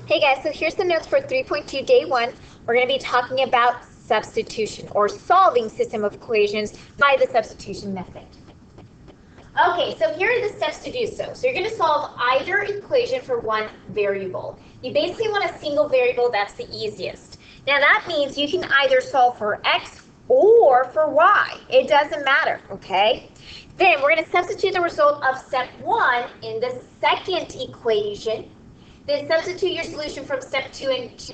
Hey guys, so here's the notes for 3.2 day 1. We're going to be talking about substitution or solving system of equations by the substitution method. Okay, so here are the steps to do so. So you're going to solve either equation for one variable. You basically want a single variable, that's the easiest. Now that means you can either solve for x or for y. It doesn't matter, okay? Then we're going to substitute the result of step 1 in the second equation. Then substitute your solution from step 2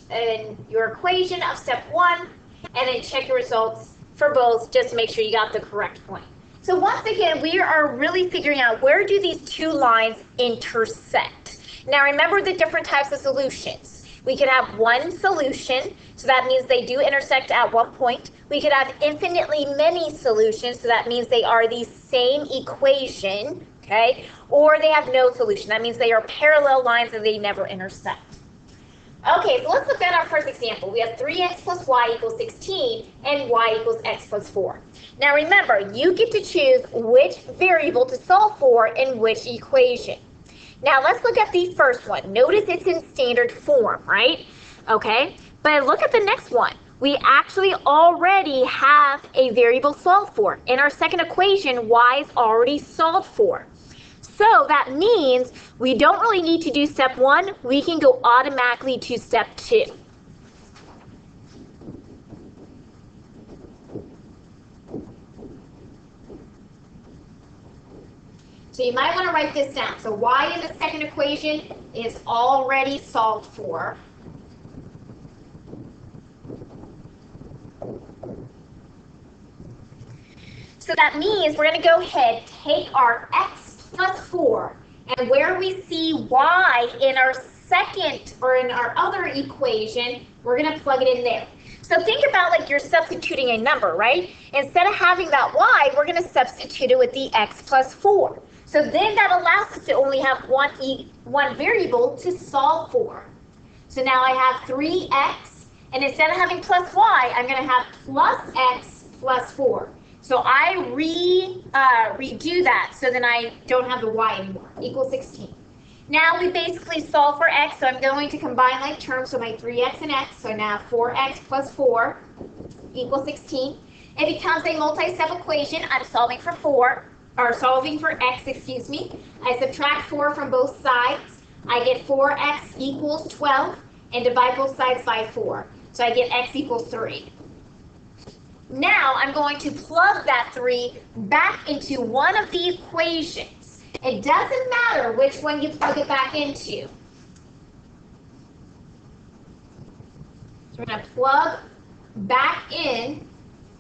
in your equation of step 1, and then check your results for both just to make sure you got the correct point. So once again, we are really figuring out where do these two lines intersect. Now remember the different types of solutions. We could have one solution, so that means they do intersect at one point. We could have infinitely many solutions, so that means they are the same equation, okay? Or they have no solution. That means they are parallel lines and they never intersect. Okay, so let's look at our first example. We have 3x plus y equals 16 and y equals x plus 4. Now remember, you get to choose which variable to solve for in which equation. Now let's look at the first one. Notice it's in standard form, right? Okay, but look at the next one. We actually already have a variable solved for. In our second equation, y is already solved for. So that means we don't really need to do step 1. We can go automatically to step 2. So you might want to write this down. So y in the second equation is already solved for. So that means we're going to go ahead, take our x plus 4, and where we see y in our second or in our other equation, we're going to plug it in there. So think about like you're substituting a number, right? Instead of having that y, we're going to substitute it with the x plus 4. So then that allows us to only have one variable to solve for. So now I have 3x, and instead of having plus y, I'm going to have plus x plus 4. So I redo that so then I don't have the y anymore, equals 16. Now we basically solve for x, so I'm going to combine like terms, so my 3x and x, so now 4x plus 4 equals 16. It becomes a multi-step equation. I'm solving for x, excuse me. I subtract 4 from both sides. I get 4x equals 12, and divide both sides by 4. So I get x equals 3. Now I'm going to plug that 3 back into one of the equations. It doesn't matter which one you plug it back into. So we're going to plug back in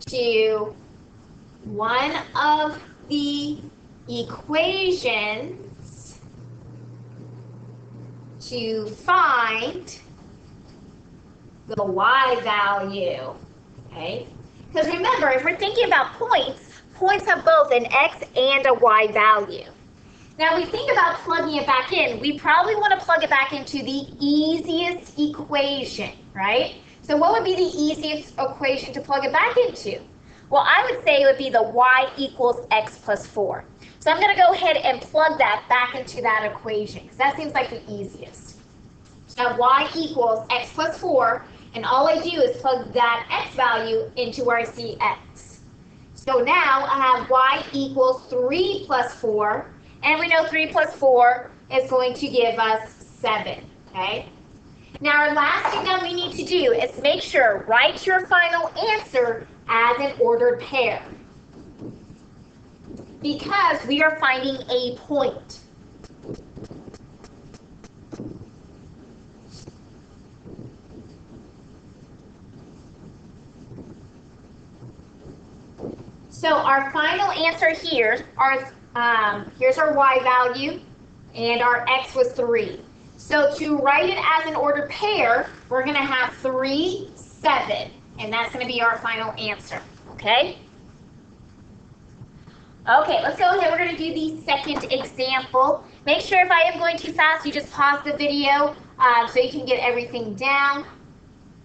to one of the equations to find the y value, okay? Because remember, if we're thinking about points have both an x and a y value. Now we think about plugging it back in, we probably want to plug it back into the easiest equation, right? So what would be the easiest equation to plug it back into? Well, I would say it would be the y equals x plus 4. So I'm going to go ahead and plug that back into that equation, because that seems like the easiest. So y equals x plus 4. And all I do is plug that x value into where I see x. So now I have y equals 3 plus 4. And we know 3 plus 4 is going to give us 7. Okay? Now our last thing that we need to do is make sure, write your final answer as an ordered pair. Because we are finding a point. So our final answer here are, here's our y value, and our x was 3. So to write it as an ordered pair, we're going to have 3, 7, and that's going to be our final answer, okay? Okay, let's go ahead. We're going to do the second example. Make sure if I am going too fast, you just pause the video so you can get everything down.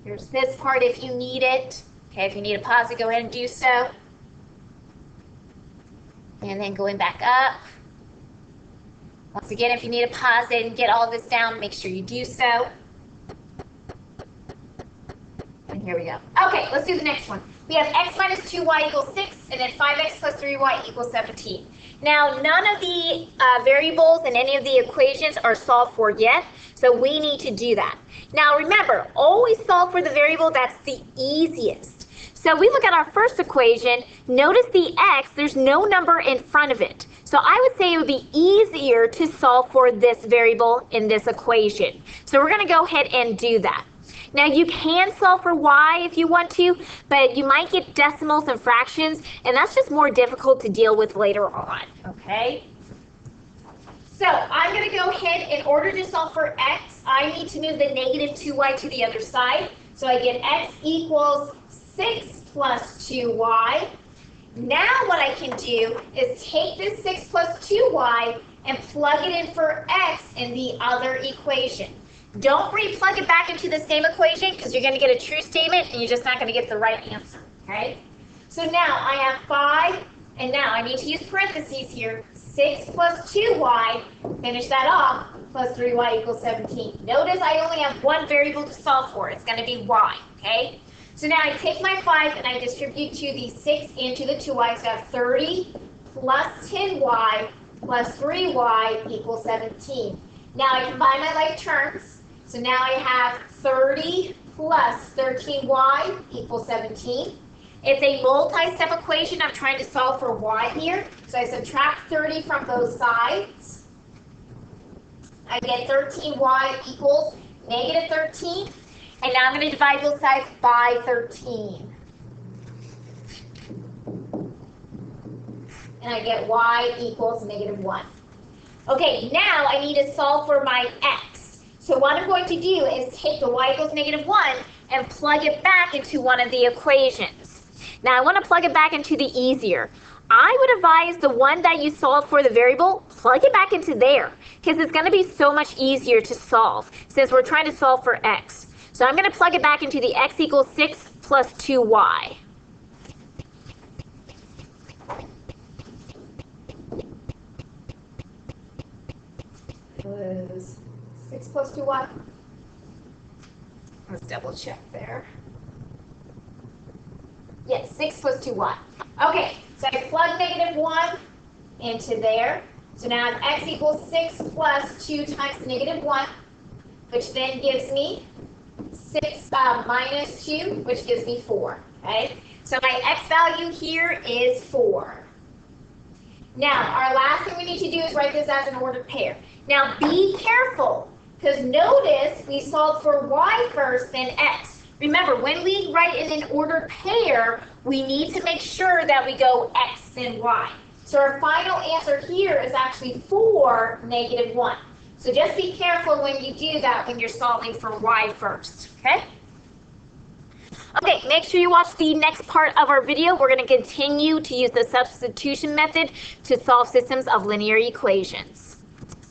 Here's this part if you need it. Okay, if you need to pause it, go ahead and do so. And then going back up. Once again, if you need to pause it and get all this down, make sure you do so. Here we go. Okay, let's do the next one. We have x minus 2y equals 6, and then 5x plus 3y equals 17. Now, none of the variables in any of the equations are solved for yet, so we need to do that. Now, remember, always solve for the variable that's the easiest. So we look at our first equation. Notice the x, there's no number in front of it. So I would say it would be easier to solve for this variable in this equation. So we're going to go ahead and do that. Now you can solve for y if you want to, but you might get decimals and fractions, and that's just more difficult to deal with later on, okay? So I'm going to go ahead, in order to solve for x, I need to move the negative 2y to the other side. So I get x equals 6 plus 2y. Now what I can do is take this 6 plus 2y and plug it in for x in the other equation. Don't re-plug it back into the same equation because you're going to get a true statement and you're just not going to get the right answer, okay? So now I have 5, and now I need to use parentheses here. 6 plus 2y, finish that off, plus 3y equals 17. Notice I only have one variable to solve for. It's going to be y, okay? So now I take my 5 and I distribute to the 6 and to the 2y, so I have 30 plus 10y plus 3y equals 17. Now I combine my like terms. So now I have 30 plus 13y equals 17. It's a multi-step equation. I'm trying to solve for y here. So I subtract 30 from both sides. I get 13y equals negative 13. And now I'm going to divide both sides by 13. And I get y equals negative 1. Okay, now I need to solve for my x. So what I'm going to do is take the y equals negative 1 and plug it back into one of the equations. Now I want to plug it back into the easier. I would advise the one that you solved for the variable, plug it back into there, because it's going to be so much easier to solve since we're trying to solve for x. So I'm going to plug it back into the x equals 6 plus 2y. Was 6 plus 2y. Let's double check there. Yes, 6 plus 2y. Okay, so I plug negative 1 into there. So now I have x equals 6 plus 2 times negative 1, which then gives me 6 minus 2, which gives me 4. Okay, so my x value here is 4. Now, our last thing we need to do is write this as an ordered pair. Now, be careful, because notice we solved for y first, then x. Remember, when we write in an ordered pair, we need to make sure that we go x then y. So our final answer here is actually 4, negative 1. So just be careful when you do that when you're solving for y first, okay? Okay, make sure you watch the next part of our video. We're going to continue to use the substitution method to solve systems of linear equations.